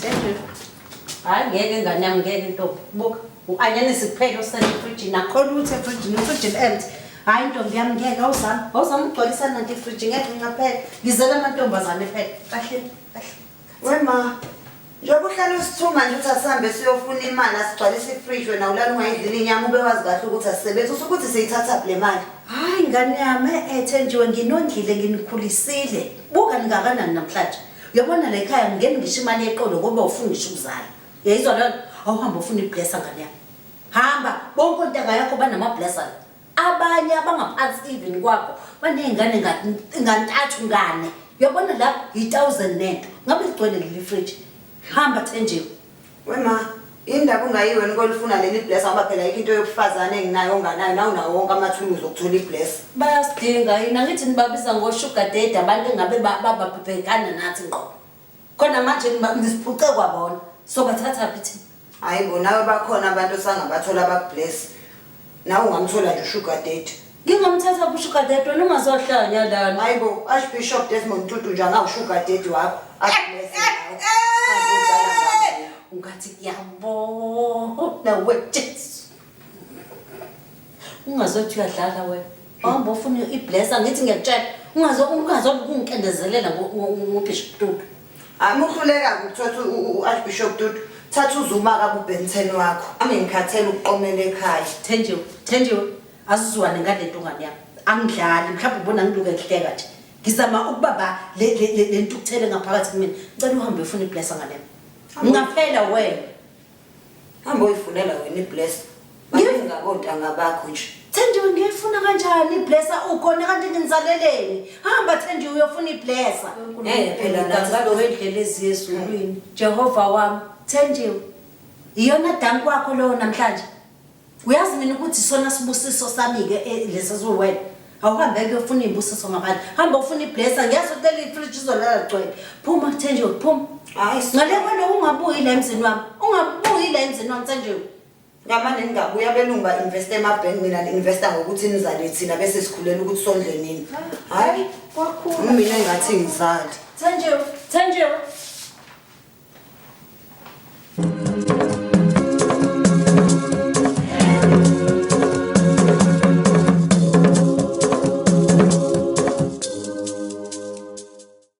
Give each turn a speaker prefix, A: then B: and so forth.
A: Thank hayi ngeke ngane yami ngeke ntombi buka anyane siphele usele efrijini akhona ukuthi efrijini ifrijini empty hayi ntombi yami ngeke awuzami ukugcwalisa nanto ifriji ngeke ngingaphela ngizele amantombazane phela kahle kahle
B: wema njengoba uhlala usithuma nje ukuthi asihambe siyofuna imali asigcwalise ifriji wena ulala ungayidlini inyama ube wazi kahle ukuthi asisebenzi usukuthi siyithatha le mali
A: hayi ngane yami ethenjiwe nginondlile nginikhulisile buka ningakanani namhlanje uyabona la ekhaya ngeke ngisho imali yeqolo ngoba ufuna ngisho ukuzala yayizwa lento awuhamba ufuna iblessa ngane yami hamba bonke ontanga yakho banama-blessing abanye abangaphansi even kwakho baney'ngane ngantathu ngane uyabona la 1,000 nento ngabe ligcwele leli friji hamba Thenjiwe
B: wema indaba ungayiwe nikolifuna leli bless ngoba phela yikho into yobufazane enginayo onganayo nawe unawo wonke amathuluzi okuthola ibless
A: bayasidinga yina ngithi nibabiza ngo-sugar daddy abantu engabe bababhekana nathi ngqo khona manje nisiphuce kwabona so bathatha phi thina
B: hayi bo nawe bakhona abantu osangabathola abakubless nawe ungamthola nje usugar daddy
A: ngingamthatha kusugar daddy wena ungazohlanya lana
B: hayi bo Archbishop Desmond Tutu nje angawusugar daddy wakho asibless
A: ungathi yabo nawe Jesu ungazothi uyadlala wena hamba ufuna iblessa ngithi ngiyakutshela ungazokungikendezelela ngoBishop Tutu
B: amuhluleka ukuthatha uArchbishop Tutu thatha uzuma ka kuBenten wakho ami ngikhathela ukuqomela ekhaya
A: Thenjiwe asizwane ngalento ngane yami angidlali mhlawumbe ubona ngiluke ngihleka nje ngizama ukubaba le ntukuthele ngaphakathi kumina ngicela uhambe ufuna iblessa ngane yami ngingaphela wena
B: hamba uyifunela wena ibless ngingabodanga bakho nje
A: Thenjiwe ngiyifuna kanjani iblessa ukhona kanti nginizaleleni hamba Thenjiwe uyofuna iblessa
B: phela nathi
A: ngendlela eziyezulwini Jehova wami Thenjiwe iyona dank wakho lo namhlanje uyazi mina ukuthi sona sibusiso sami ke lesizuwena awuhambe ke ufuna imbusiso ngabantu hamba ufuna iblessa ngiyazi ukuthi le fridge izolala gcwele phuma Thenjiwe phuma
B: hayi
A: ngale kwalo ungabuyi la emzini wami ungabuyi la emzini wami Thenjiwe
B: ngamanje ningabuya belungu ba-investe emabhenki mina ni-investa ngokuthi nizale thina bese sikhulela ukuthi sondle nini hayi
A: kwakhulu
B: mina engathi ngizali
A: Thenjiwe